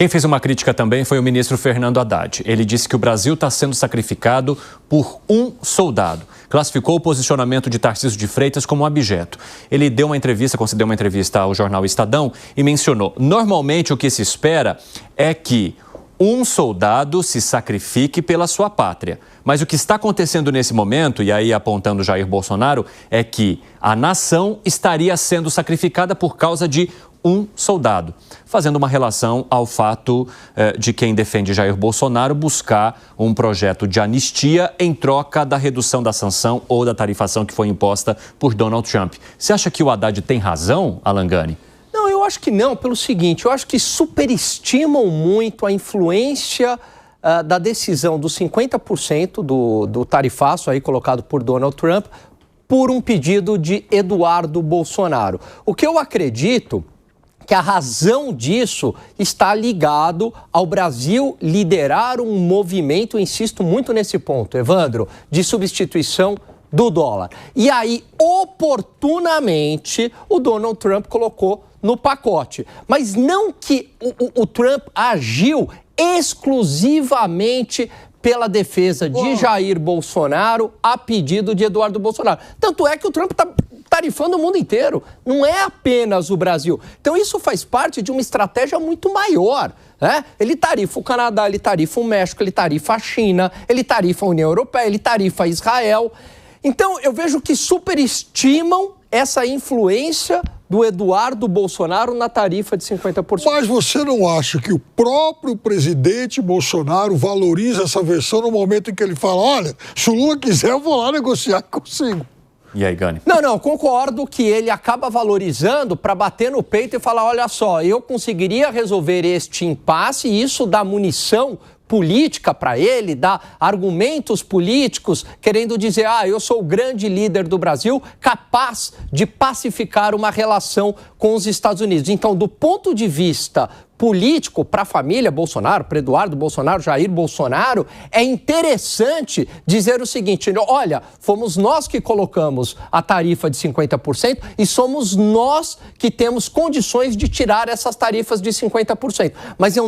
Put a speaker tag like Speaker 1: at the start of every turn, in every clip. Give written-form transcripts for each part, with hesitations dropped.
Speaker 1: Quem fez uma crítica também foi o ministro Fernando Haddad. Ele disse que o Brasil está sendo sacrificado por um soldado. Classificou o posicionamento de Tarcísio de Freitas como abjeto. Ele concedeu uma entrevista ao jornal Estadão e mencionou: normalmente o que se espera é que um soldado se sacrifique pela sua pátria. Mas o que está acontecendo nesse momento, e aí apontando Jair Bolsonaro, é que a nação estaria sendo sacrificada por causa de um soldado, fazendo uma relação ao fato de quem defende Jair Bolsonaro buscar um projeto de anistia em troca da redução da sanção ou da tarifação que foi imposta por Donald Trump. Você acha que o Haddad tem razão, Alan Gani?
Speaker 2: Não, eu acho que não, pelo seguinte, eu acho que superestimam muito a influência da decisão dos 50% do tarifaço aí colocado por Donald Trump por um pedido de Eduardo Bolsonaro. O que eu acredito que a razão disso está ligado ao Brasil liderar um movimento, insisto muito nesse ponto, Evandro, de substituição do dólar. E aí, oportunamente, o Donald Trump colocou no pacote. Mas não que o Trump agiu exclusivamente pela defesa de Jair Bolsonaro a pedido de Eduardo Bolsonaro. Tanto é que o Trump está tarifando o mundo inteiro, não é apenas o Brasil. Então isso faz parte de uma estratégia muito maior, né? Ele tarifa o Canadá, ele tarifa o México, ele tarifa a China, ele tarifa a União Europeia, ele tarifa Israel. Então eu vejo que superestimam essa influência do Eduardo Bolsonaro na tarifa de 50%.
Speaker 3: Mas você não acha que o próprio presidente Bolsonaro valoriza essa versão no momento em que ele fala: olha, se o Lula quiser, eu vou lá negociar consigo?
Speaker 1: E aí, Gani?
Speaker 2: Não, concordo que ele acaba valorizando para bater no peito e falar: olha só, eu conseguiria resolver este impasse e isso dá munição política para ele, dá argumentos políticos querendo dizer: eu sou o grande líder do Brasil, capaz de pacificar uma relação com os Estados Unidos. Então, do ponto de vista político, para a família Bolsonaro, para Eduardo Bolsonaro, Jair Bolsonaro, é interessante dizer o seguinte: olha, fomos nós que colocamos a tarifa de 50% e somos nós que temos condições de tirar essas tarifas de 50%. Mas eu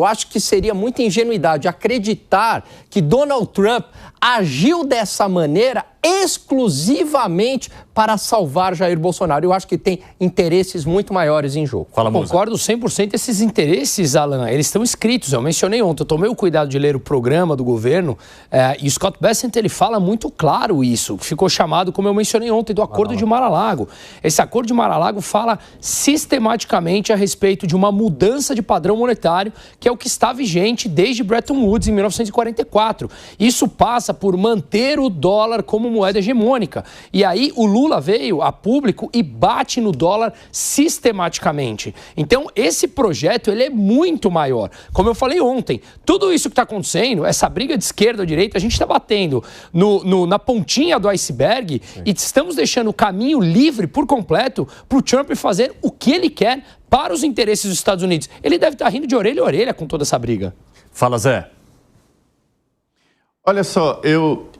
Speaker 2: acho que seria muita ingenuidade acreditar que Donald Trump agiu dessa maneira exclusivamente para salvar Jair Bolsonaro. Eu acho que tem interesses muito maiores em jogo.
Speaker 1: Fala, Musa.
Speaker 4: Concordo 100%. Esses interesses, Alan, eles estão escritos. Eu mencionei ontem, eu tomei o cuidado de ler o programa do governo e o Scott Bessent, ele fala muito claro isso. Ficou chamado, como eu mencionei ontem, do Acordo de Mar-a-Lago. Esse Acordo de Mar-a-Lago fala sistematicamente a respeito de uma mudança de padrão monetário, que é o que está vigente desde Bretton Woods, em 1944. Isso passa por manter o dólar como moeda hegemônica. E aí o Lula veio a público e bate no dólar sistematicamente. Então esse projeto ele é muito maior. Como eu falei ontem, tudo isso que está acontecendo, essa briga de esquerda ou direita, a gente está batendo na pontinha do iceberg. Sim. E estamos deixando o caminho livre por completo para o Trump fazer o que ele quer para os interesses dos Estados Unidos. Ele deve estar rindo de orelha a orelha com toda essa briga.
Speaker 1: Fala, Zé.
Speaker 5: Olha só, eu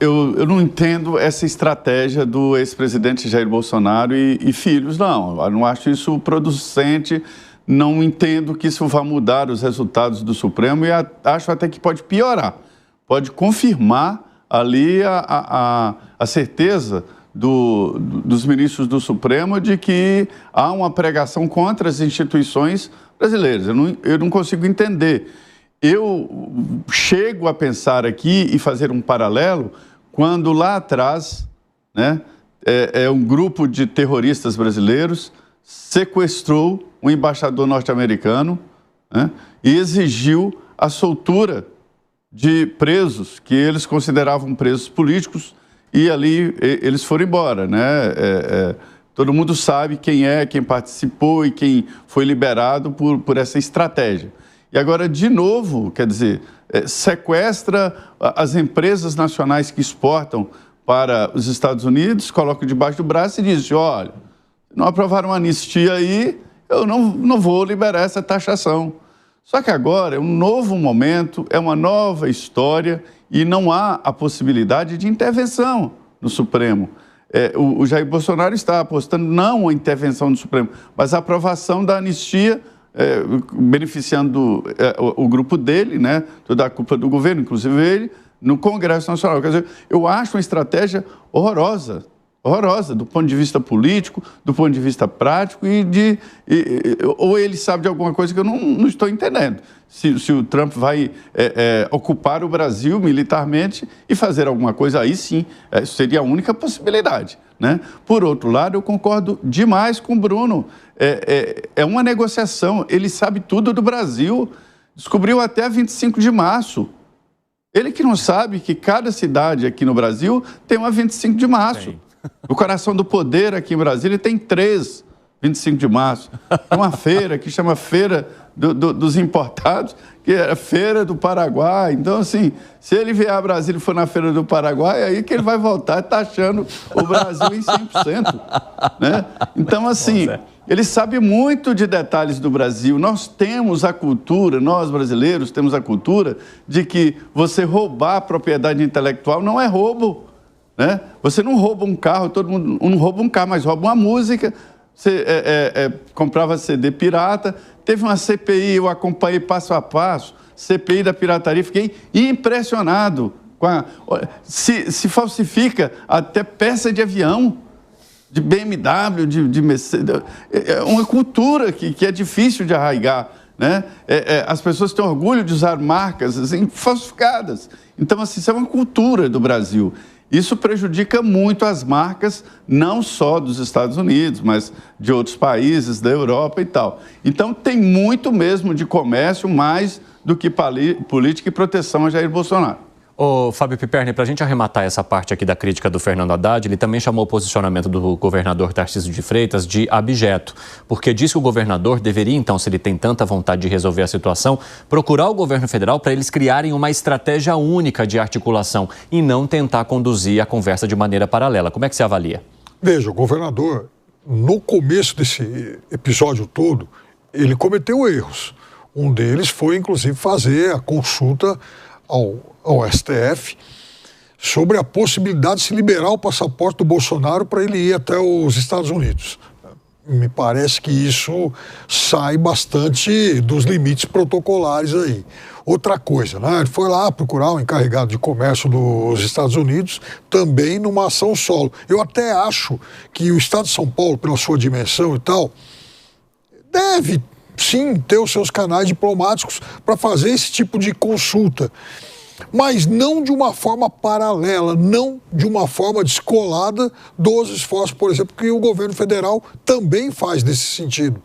Speaker 5: não entendo essa estratégia do ex-presidente Jair Bolsonaro e filhos, não. Eu não acho isso producente, não entendo que isso vá mudar os resultados do Supremo e acho até que pode piorar. Pode confirmar ali a certeza dos ministros do Supremo de que há uma pregação contra as instituições brasileiras. Eu não consigo entender. Eu chego a pensar aqui e fazer um paralelo quando lá atrás, né, um grupo de terroristas brasileiros sequestrou um embaixador norte-americano, né, e exigiu a soltura de presos que eles consideravam presos políticos e ali eles foram embora, né? Todo mundo sabe quem participou e quem foi liberado por essa estratégia. E agora, de novo, quer dizer, sequestra as empresas nacionais que exportam para os Estados Unidos, coloca debaixo do braço e diz: olha, não aprovaram uma anistia aí, eu não vou liberar essa taxação. Só que agora é um novo momento, é uma nova história e não há a possibilidade de intervenção no Supremo. O Jair Bolsonaro está apostando não a intervenção no Supremo, mas a aprovação da anistia beneficiando o grupo dele, né? Toda a culpa do governo, inclusive ele, no Congresso Nacional. Quer dizer, eu acho uma estratégia horrorosa do ponto de vista político, do ponto de vista prático ou ele sabe de alguma coisa que eu não estou entendendo. Se o Trump vai ocupar o Brasil militarmente e fazer alguma coisa, aí sim, seria a única possibilidade, né? Por outro lado, eu concordo demais com o Bruno. É uma negociação, ele sabe tudo do Brasil, descobriu até 25 de março. Ele que não sabe que cada cidade aqui no Brasil tem uma 25 de março. Sim. O coração do poder aqui em Brasília tem 3 25 de março. Tem uma feira que chama Feira dos Importados, que é a Feira do Paraguai. Então, assim, se ele vier a Brasília e for na Feira do Paraguai, é aí que ele vai voltar taxando o Brasil em 100%. Né? Então, assim, ele sabe muito de detalhes do Brasil. Nós temos a cultura, nós brasileiros temos a cultura de que você roubar a propriedade intelectual não é roubo. Né? Você não rouba um carro, todo mundo não rouba um carro, mas rouba uma música. Você comprava CD pirata. Teve uma CPI, eu acompanhei passo a passo, CPI da pirataria, fiquei impressionado. Se falsifica até peça de avião, de BMW, de Mercedes. É uma cultura que é difícil de arraigar. Né? As pessoas têm orgulho de usar marcas assim, falsificadas. Então, assim, isso é uma cultura do Brasil. Isso prejudica muito as marcas, não só dos Estados Unidos, mas de outros países, da Europa e tal. Então, tem muito mesmo de comércio, mais do que política e proteção a Jair Bolsonaro.
Speaker 1: Ô, Fábio Piperni, para a gente arrematar essa parte aqui da crítica do Fernando Haddad, ele também chamou o posicionamento do governador Tarcísio de Freitas de abjeto, porque disse que o governador deveria, então, se ele tem tanta vontade de resolver a situação, procurar o governo federal para eles criarem uma estratégia única de articulação e não tentar conduzir a conversa de maneira paralela. Como é que você avalia?
Speaker 3: Veja, o governador, no começo desse episódio todo, ele cometeu erros. Um deles foi, inclusive, fazer a consulta ao STF sobre a possibilidade de se liberar o passaporte do Bolsonaro para ele ir até os Estados Unidos. Me parece que isso sai bastante dos limites protocolares aí. Outra coisa, né? Ele foi lá procurar o encarregado de comércio dos Estados Unidos também numa ação solo. Eu até acho que o Estado de São Paulo, pela sua dimensão e tal, deve sim ter os seus canais diplomáticos para fazer esse tipo de consulta, mas não de uma forma paralela, não de uma forma descolada dos esforços, por exemplo, que o governo federal também faz nesse sentido.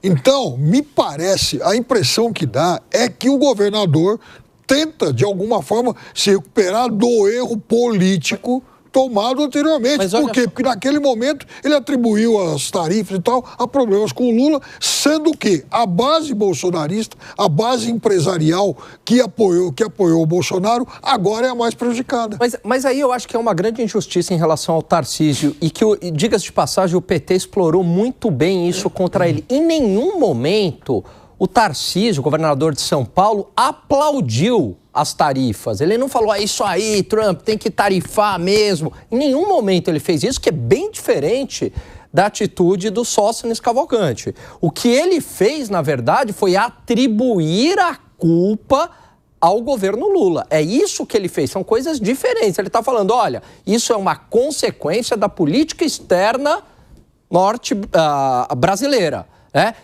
Speaker 3: Então, me parece, a impressão que dá é que o governador tenta, de alguma forma, se recuperar do erro político tomado anteriormente. Por quê? Porque naquele momento ele atribuiu as tarifas e tal a problemas com o Lula, sendo que a base bolsonarista, a base empresarial que apoiou o Bolsonaro, agora é a mais prejudicada.
Speaker 2: Mas aí eu acho que é uma grande injustiça em relação ao Tarcísio e que, diga-se de passagem, o PT explorou muito bem isso contra ele. Em nenhum momento o Tarcísio, governador de São Paulo, aplaudiu as tarifas. Ele não falou, é isso aí, Trump, tem que tarifar mesmo. Em nenhum momento ele fez isso, que é bem diferente da atitude do Sóstenes Cavalcante. O que ele fez, na verdade, foi atribuir a culpa ao governo Lula. É isso que ele fez, são coisas diferentes. Ele está falando, olha, isso é uma consequência da política externa brasileira.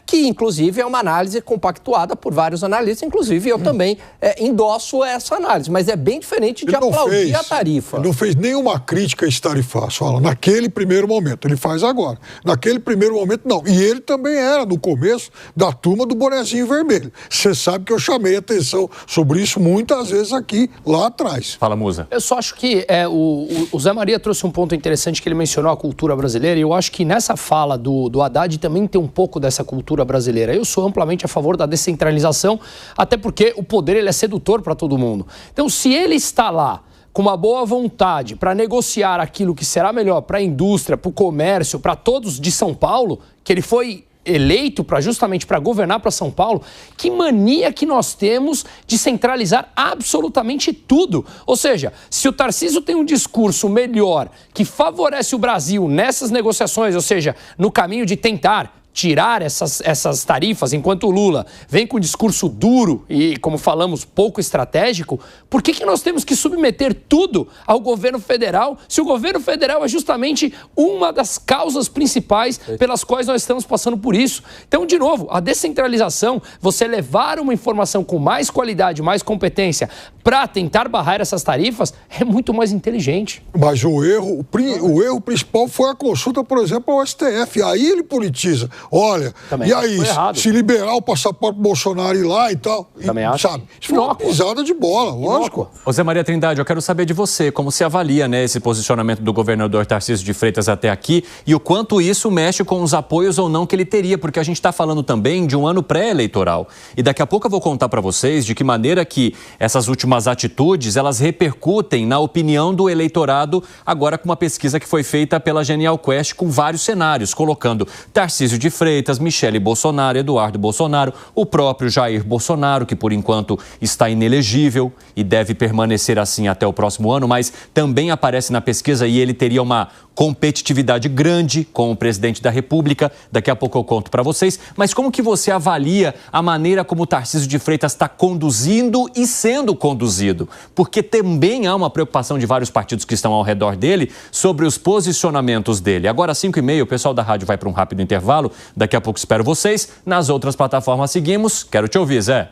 Speaker 2: Que, inclusive, é uma análise compactuada por vários analistas, inclusive eu também endosso essa análise, mas é bem diferente de aplaudir a tarifa.
Speaker 3: Ele não fez nenhuma crítica a esse tarifaço, fala, naquele primeiro momento, ele faz agora. Naquele primeiro momento, não. E ele também era, no começo, da turma do bonezinho vermelho. Você sabe que eu chamei atenção sobre isso muitas vezes aqui, lá atrás.
Speaker 1: Fala, Musa.
Speaker 4: Eu só acho que o Zé Maria trouxe um ponto interessante que ele mencionou, a cultura brasileira, e eu acho que nessa fala do Haddad também tem um pouco dessa cultura brasileira. Eu sou amplamente a favor da descentralização, até porque o poder ele é sedutor para todo mundo. Então, se ele está lá com uma boa vontade para negociar aquilo que será melhor para a indústria, para o comércio, para todos de São Paulo, que ele foi eleito justamente para governar para São Paulo, que mania que nós temos de centralizar absolutamente tudo. Ou seja, se o Tarcísio tem um discurso melhor que favorece o Brasil nessas negociações, ou seja, no caminho de tentar tirar essas tarifas, enquanto o Lula vem com um discurso duro e, como falamos, pouco estratégico, por que nós temos que submeter tudo ao governo federal, se o governo federal é justamente uma das causas principais pelas quais nós estamos passando por isso? Então, de novo, a descentralização, você levar uma informação com mais qualidade, mais competência, para tentar barrar essas tarifas, é muito mais inteligente.
Speaker 3: Mas o erro principal foi a consulta, por exemplo, ao STF. Aí ele politiza. Olha, também e aí, se liberar o passaporte Bolsonaro ir lá e tal,
Speaker 4: também acho.
Speaker 3: Sabe? Isso foi uma pisada de bola, lógico.
Speaker 1: José Maria Trindade, eu quero saber de você, como se avalia, né, esse posicionamento do governador Tarcísio de Freitas até aqui e o quanto isso mexe com os apoios ou não que ele teria, porque a gente está falando também de um ano pré-eleitoral. E daqui a pouco eu vou contar para vocês de que maneira que essas últimas atitudes, elas repercutem na opinião do eleitorado, agora com uma pesquisa que foi feita pela Genial Quest com vários cenários, colocando Tarcísio de Freitas, Michele Bolsonaro, Eduardo Bolsonaro, o próprio Jair Bolsonaro, que por enquanto está inelegível e deve permanecer assim até o próximo ano, mas também aparece na pesquisa e ele teria uma competitividade grande com o presidente da República. Daqui a pouco eu conto para vocês. Mas como que você avalia a maneira como o Tarcísio de Freitas está conduzindo e sendo conduzido? Porque também há uma preocupação de vários partidos que estão ao redor dele sobre os posicionamentos dele. Agora, às 5h30, o pessoal da rádio vai para um rápido intervalo. Daqui a pouco espero vocês. Nas outras plataformas seguimos. Quero te ouvir, Zé.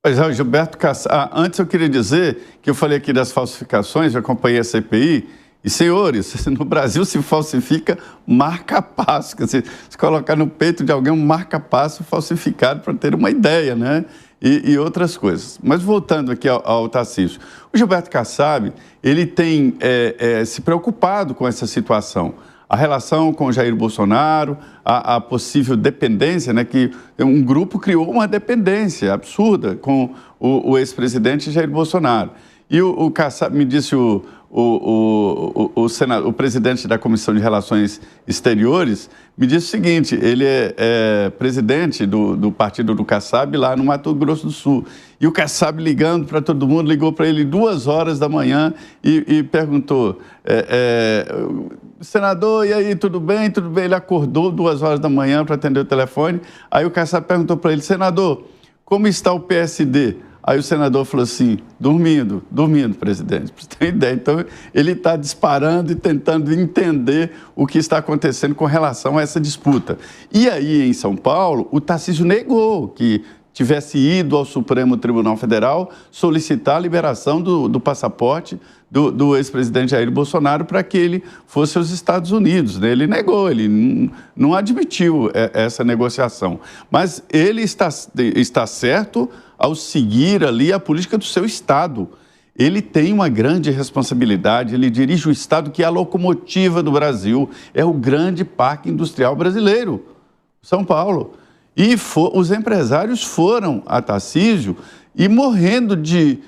Speaker 5: Pois é, Gilberto Kassab. Antes eu queria dizer que eu falei aqui das falsificações, eu acompanhei a CPI. E, senhores, no Brasil se falsifica marca-passo. Se colocar no peito de alguém um marca-passo falsificado, para ter uma ideia, né? E outras coisas. Mas voltando aqui ao Tarcísio, o Gilberto Kassab, ele tem se preocupado com essa situação. A relação com o Jair Bolsonaro, a possível dependência, né? Que um grupo criou uma dependência absurda com o ex-presidente Jair Bolsonaro. E o Kassab, me disse o presidente da Comissão de Relações Exteriores, me disse o seguinte, ele é presidente do partido do Kassab lá no Mato Grosso do Sul. E o Kassab ligando para todo mundo, ligou para ele 2 horas da manhã e perguntou, senador, e aí, tudo bem? Tudo bem. Ele acordou 2 horas da manhã para atender o telefone. Aí o Kassab perguntou para ele, senador, como está o PSD? Aí o senador falou assim, dormindo, presidente, para você ter ideia. Então, ele está disparando e tentando entender o que está acontecendo com relação a essa disputa. E aí, em São Paulo, o Tarcísio negou que tivesse ido ao Supremo Tribunal Federal solicitar a liberação do passaporte do ex-presidente Jair Bolsonaro para que ele fosse aos Estados Unidos. Né? Ele negou, ele não admitiu essa negociação. Mas ele está certo ao seguir ali a política do seu Estado. Ele tem uma grande responsabilidade, ele dirige o Estado que é a locomotiva do Brasil, é o grande parque industrial brasileiro, São Paulo. E os empresários foram a Tarcísio e morrendo de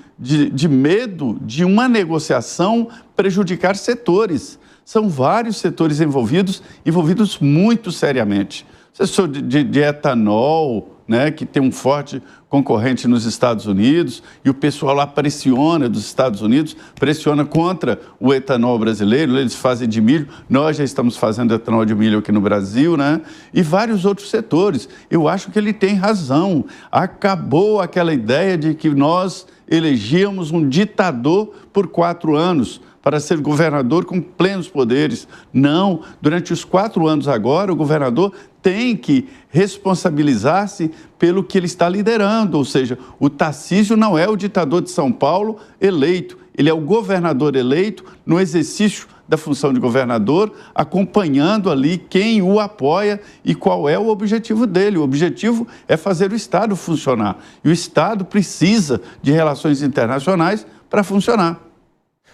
Speaker 5: medo de uma negociação prejudicar setores. São vários setores envolvidos muito seriamente. Setor de etanol, né, que tem um forte concorrente nos Estados Unidos, e o pessoal lá pressiona dos Estados Unidos, pressiona contra o etanol brasileiro, eles fazem de milho, nós já estamos fazendo etanol de milho aqui no Brasil, né? E vários outros setores. Eu acho que ele tem razão. Acabou aquela ideia de que nós elegíamos um ditador por 4 anos, para ser governador com plenos poderes. Não, durante os 4 anos agora, o governador tem que responsabilizar-se pelo que ele está liderando, ou seja, o Tarcísio não é o ditador de São Paulo eleito, ele é o governador eleito no exercício da função de governador, acompanhando ali quem o apoia e qual é o objetivo dele. O objetivo é fazer o Estado funcionar, e o Estado precisa de relações internacionais para funcionar.